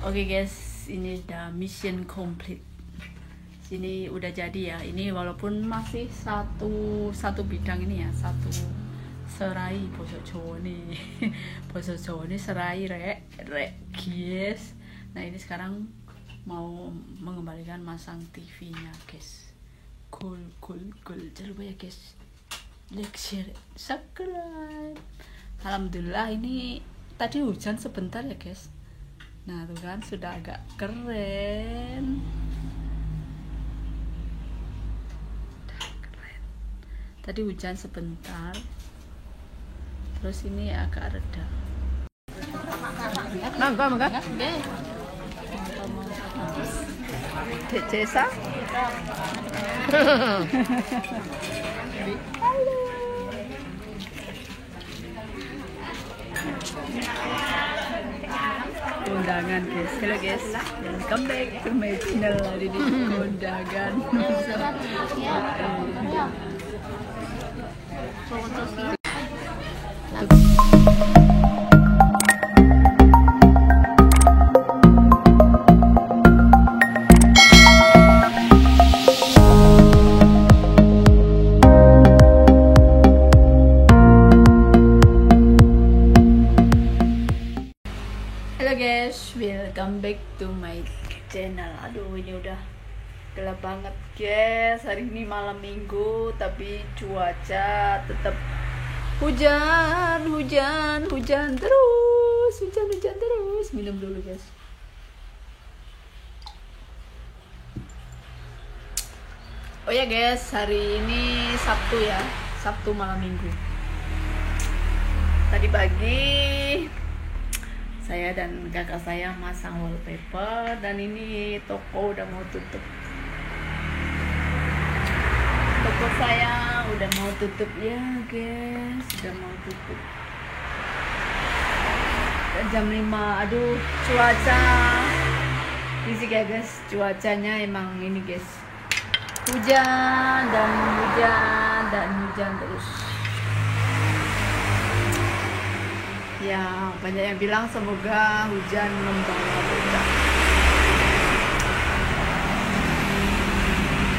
Oke guys, ini udah mission complete. Sini udah jadi ya. Ini walaupun masih satu bidang ini ya, satu serai basa Jawa nih. Basa Jawa ini serai rek guys. Nah, ini sekarang mau mengembalikan masang TV-nya guys. Cool. Jangan lupa ya guys. Like, share, subscribe. Alhamdulillah ini tadi hujan sebentar ya guys. Nah tuh kan sudah agak keren. Tadi hujan sebentar, terus ini agak reda. Mangga. Dek Cesa. Halo. Kondangan guys, hello guys, welcome back to my channel. Hari ini kondangan. Halo guys, welcome back to my channel. Aduh, ini udah gelap banget guys. Hari ini malam minggu, tapi cuaca tetap hujan terus. Minum dulu guys. Oh ya guys, hari ini Sabtu ya, Sabtu malam minggu. Tadi pagi saya dan kakak saya masang wallpaper, dan ini toko udah mau tutup. Toko saya udah mau tutup ya guys, udah mau tutup. Dan jam 5, aduh cuaca fisik ya guys, cuacanya emang ini guys, hujan terus. Ya, banyak yang bilang semoga hujan membawa berkah.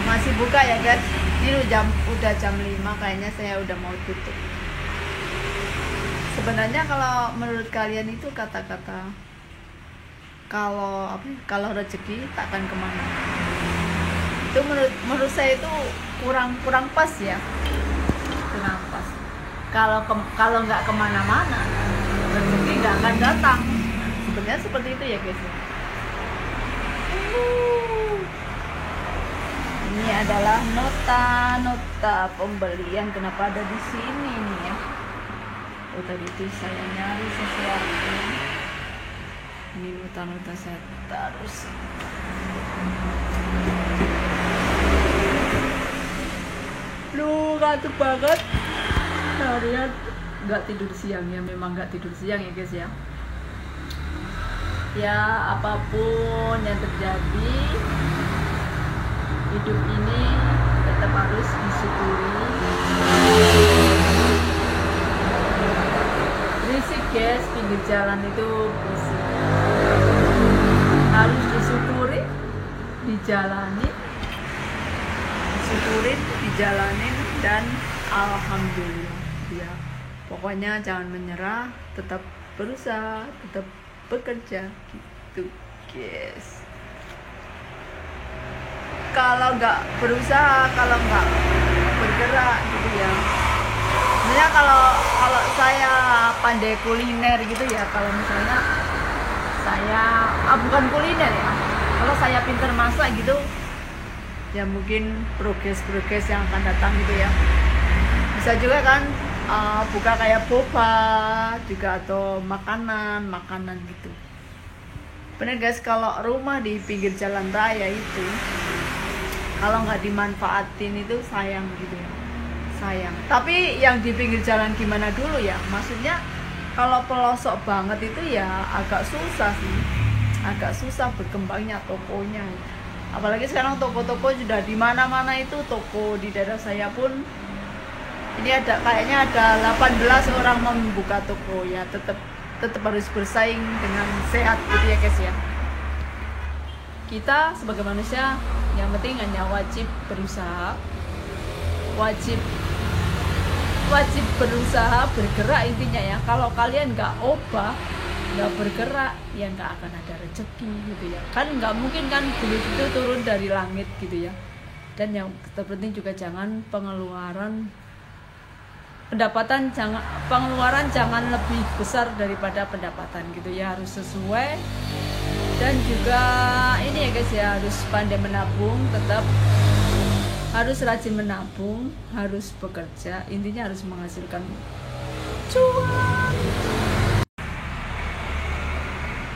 Masih buka ya guys. Ini udah jam 5, kayaknya saya udah mau tutup. Sebenarnya kalau menurut kalian itu kata-kata kalau rezeki takkan kemana. Itu menurut saya itu kurang pas ya. Kurang pas. Kalau nggak kemana-mana, rezeki nggak akan datang. Sebenarnya seperti itu ya guys. Ini adalah nota pembelian. Kenapa ada di sini nih ya? Oh, tadi itu saya nyari sesuatu. Ini nota saya taruh. Lu ngantuk banget. Harian nggak tidur siang ya, memang nggak tidur siang ya guys ya. Ya, apapun yang terjadi, hidup ini tetap harus disyukuri. Berisik guys, pinggir jalan itu berisik. Harus disyukuri, dijalanin, dan alhamdulillah ya. Pokoknya jangan menyerah, tetap berusaha, tetap bekerja gitu guys. Kalau nggak berusaha, kalau nggak bergerak gitu ya. Sebenarnya kalau saya pandai kuliner gitu ya, kalau misalnya saya bukan kuliner ya, kalau saya pintar masak gitu ya, mungkin progres yang akan datang gitu ya. Bisa juga kan buka kayak boba juga, atau makanan gitu. Bener guys, kalau rumah di pinggir jalan raya itu kalau nggak dimanfaatin itu sayang gitu ya, sayang. Tapi yang di pinggir jalan gimana dulu ya, maksudnya kalau pelosok banget itu ya agak susah berkembangnya tokonya. Apalagi sekarang toko-toko sudah di mana-mana itu toko. Di daerah saya pun ini kayaknya ada 18 orang membuka toko ya. Tetap harus bersaing dengan sehat gitu ya guys ya. kita sebagai manusia yang penting hanya wajib berusaha, wajib berusaha, bergerak intinya ya. Kalau kalian nggak obah, nggak bergerak, ya nggak akan ada rezeki gitu ya. Kan nggak mungkin kan duit itu turun dari langit gitu ya. Dan yang terpenting juga jangan pengeluaran jangan lebih besar daripada pendapatan gitu ya, harus sesuai. Dan juga ini ya guys ya, harus pandai menabung, tetap harus rajin menabung, harus bekerja, intinya harus menghasilkan cuan.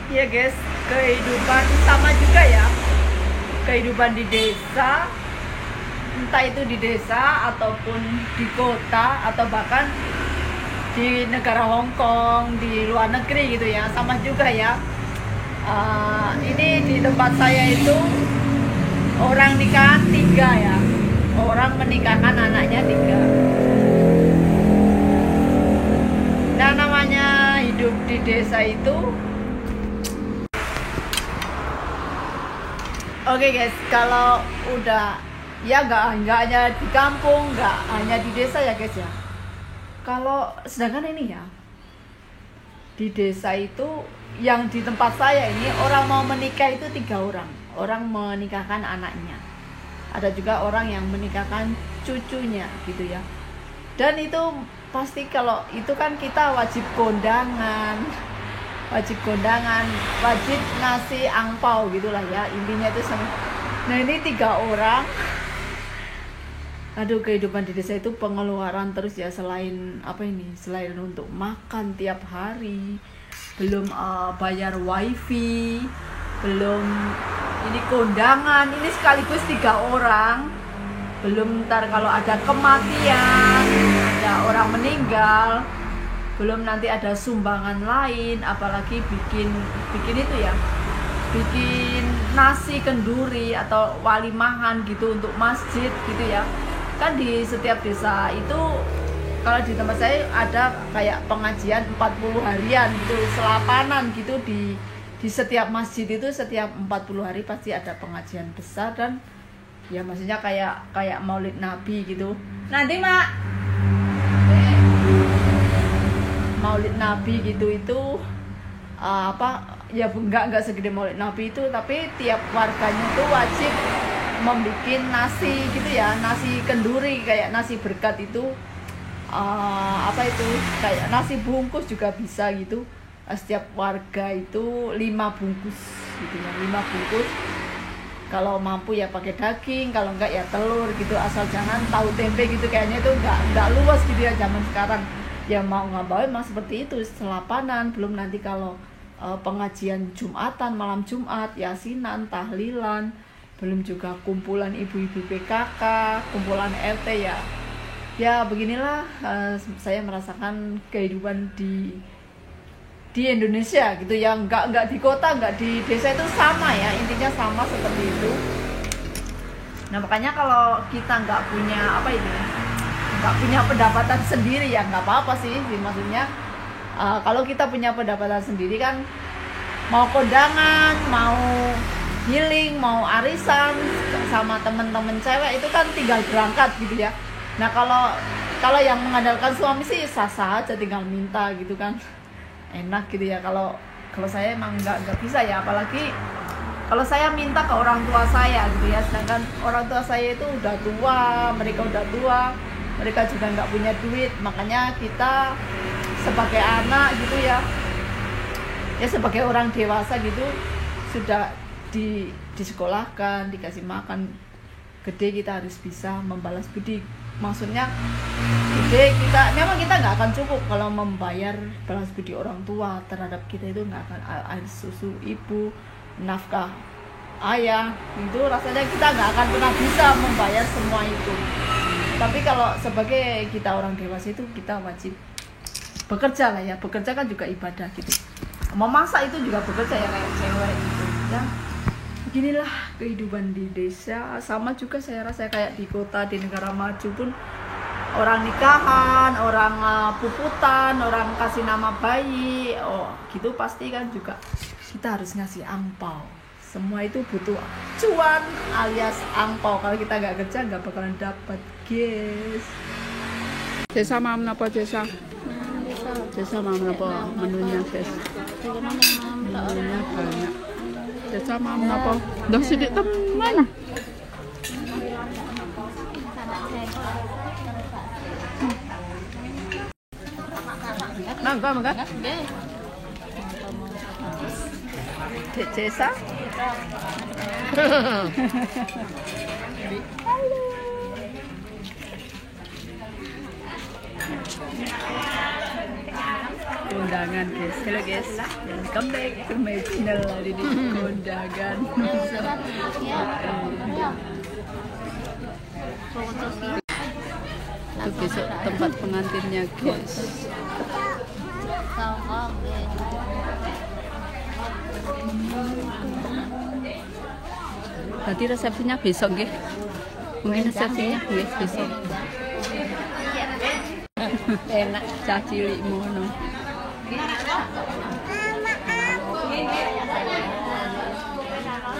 Ya guys, kehidupan sama juga ya, kehidupan di desa, entah itu di desa ataupun di kota atau bahkan di negara Hong Kong, di luar negeri gitu ya, sama juga ya. Ini di tempat saya itu orang nikahan 3 ya, orang menikahkan anaknya 3. Nah namanya hidup di desa itu, oke guys, kalau udah ya nggak hanya di kampung, nggak hanya di desa ya guys ya. Kalau sedangkan ini ya di desa itu, yang di tempat saya ini orang mau menikah itu 3 orang menikahkan anaknya, ada juga orang yang menikahkan cucunya gitu ya. Dan itu pasti kalau itu kan kita wajib kondangan, wajib ngasih angpau gitulah ya, intinya itu sama. Nah ini 3 orang. Aduh, kehidupan di desa itu pengeluaran terus ya, selain untuk makan tiap hari, belum bayar wifi, belum ini kondangan, ini sekaligus 3 orang, belum ntar kalau ada kematian, ada orang meninggal, belum nanti ada sumbangan lain, apalagi bikin itu ya, bikin nasi kenduri atau walimahan gitu untuk masjid gitu ya. Kan di setiap desa itu, kalau di tempat saya ada kayak pengajian 40 harian gitu, selapanan gitu di setiap masjid itu, setiap 40 hari pasti ada pengajian besar. Dan ya maksudnya kayak Maulid Nabi gitu. Nanti Mak, Maulid Nabi gitu itu ya enggak segede Maulid Nabi itu, tapi tiap warganya tuh wajib membuat nasi gitu ya, nasi kenduri kayak nasi berkat itu, kayak nasi bungkus juga bisa gitu. Setiap warga itu 5 bungkus gitu ya, 5 bungkus. Kalau mampu ya pakai daging, kalau enggak ya telur gitu, asal jangan tahu tempe gitu, kayaknya itu enggak luas gitu ya zaman sekarang. Ya mau nggak mau emang seperti itu, selapanan. Belum nanti kalau pengajian Jumatan, malam Jumat, yasinan, tahlilan, belum juga kumpulan ibu-ibu PKK, kumpulan RT ya. Ya beginilah saya merasakan kehidupan di Indonesia gitu ya, nggak di kota, nggak di desa, itu sama ya, intinya sama seperti itu. Nah makanya kalau kita nggak punya pendapatan sendiri ya nggak apa-apa sih maksudnya. Kalau kita punya pendapatan sendiri kan, mau kondangan, mau healing, mau arisan sama temen-temen cewek itu kan tinggal berangkat gitu ya. Nah kalau yang mengandalkan suami sih sah-sah aja, tinggal minta gitu kan, enak gitu ya. Kalau saya emang nggak bisa ya, apalagi kalau saya minta ke orang tua saya gitu ya, sedangkan orang tua saya itu udah tua, mereka juga nggak punya duit. Makanya kita sebagai anak gitu ya sebagai orang dewasa gitu, sudah disekolahkan, dikasih makan gede, kita harus bisa membalas budi. Maksudnya gede, memang kita nggak akan cukup kalau membayar balas budi orang tua terhadap kita, itu nggak akan. Air susu ibu, nafkah ayah, itu rasanya kita nggak akan pernah bisa membayar semua itu. Tapi kalau sebagai kita orang dewasa itu, kita wajib bekerja lah ya. Bekerja kan juga ibadah gitu. Memasak itu juga bekerja ya, kayak cewek gitu ya. Beginilah kehidupan di desa. Sama juga saya rasa kayak di kota, di negara maju pun, orang nikahan, orang puputan, orang kasih nama bayi, gitu pasti kan juga kita harus ngasih angpau semua itu butuh cuan alias angpau. Kalau kita nggak kerja nggak bakalan dapat, guys. Desa mau apa desa? Desa mau apa menunya, guys? Menunya banyak. Desa mau apa? Dah sedikit teman. Mangga. Desa. Kondangan, guys. Hello guys, welcome back to my channel. Hari ini kondangan. Itu besok tempat pengantinnya, guys. Berarti resepsinya besok, guys. Mungkin resepsinya besok. Enak cah cilik mono.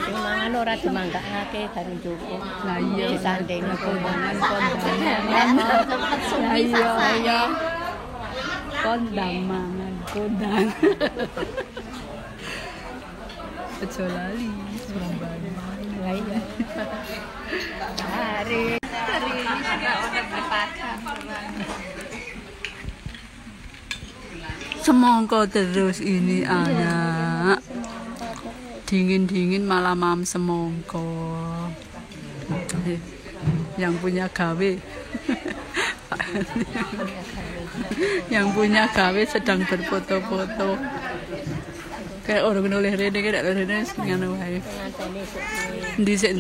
Mangan ora dimanggakake bareng cukup. Lah iya disanding kondangan. Lah iya. Kondang. Aja lali Surabaya. Lah iya. Hari ini sudah orang berpasang. Semongko terus ini anak. Dingin malah mam semongko. Yang punya gawe. Yang punya gawe sedang berfoto-foto. Kayak orang nulis rene kayak rene ngono wae. Ndisik.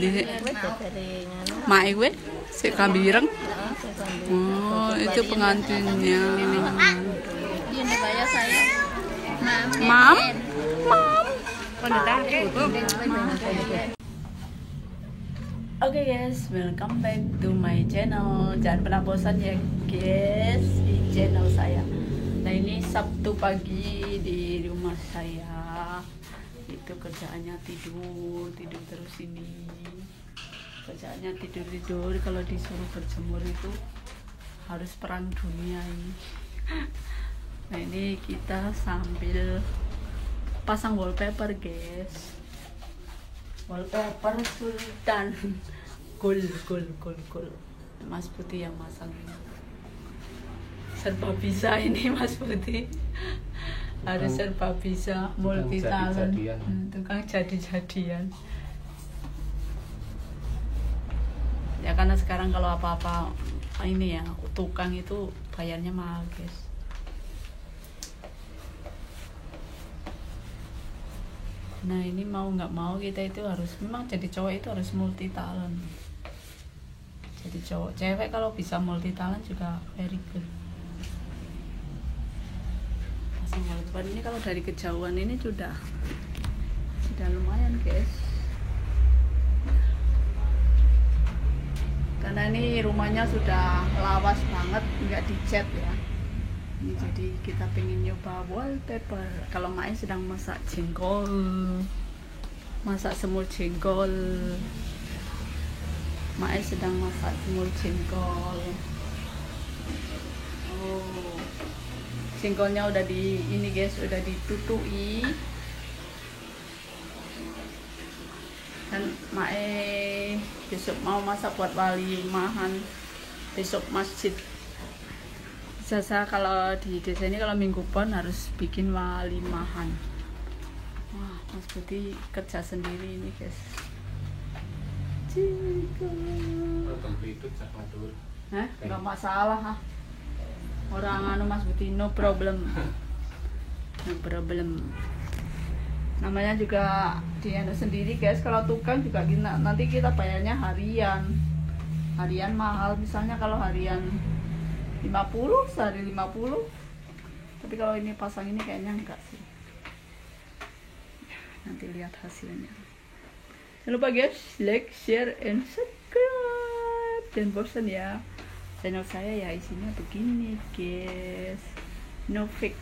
Mak kowe sik kambireng. Oh, itu pengantinnya. Ini bayar saya. Mam. Oke guys, welcome back to my channel. Jangan pernah bosan ya guys di channel saya. Nah ini Sabtu pagi di rumah saya. Itu kerjaannya tidur terus ini. Kerjaannya tidur. Kalau disuruh berjemur itu harus perang dunia ini. Nah ini kita sambil pasang wallpaper, guys. Wallpaper Sultan. Gul. Mas Putih yang masang ini. Serba bisa ini Mas Putih. Harus serba bisa, multi talent. Tukang jadi-jadian. Ya karena sekarang kalau apa-apa ini ya, tukang itu bayarnya mahal, guys. Nah ini mau nggak mau kita itu harus, memang jadi cowok itu harus multi talent. Jadi cewek kalau bisa multi talent juga very good. Pasang wallpaper ini kalau dari kejauhan ini sudah lumayan, guys. Karena ini rumahnya sudah lawas banget, nggak dicat ya. Ini jadi kita pengen nyoba wallpaper. Kalau Mai sedang masak jengkol, masak semur jengkol. Mai sedang masak semur jengkol. Oh, jengkolnya udah ini guys, udah ditutui. Dan Mai besok mau masak buat walimahan besok masjid. Biasa kalau di desa ini kalau minggu pon harus bikin walimahan. Wah, Mas Putih kerja sendiri ini, guys. Hah? Nggak masalah, ha? Orang Mas Putih no problem. Namanya juga dia sendiri, guys. Kalau tukang juga nanti kita bayarnya harian mahal. Misalnya kalau harian 50, sehari 50. Tapi kalau ini pasang ini kayaknya enggak sih. Nanti lihat hasilnya. Jangan lupa guys, like, share, and subscribe. Dan bosan ya. Channel saya ya isinya begini, guys. No fake.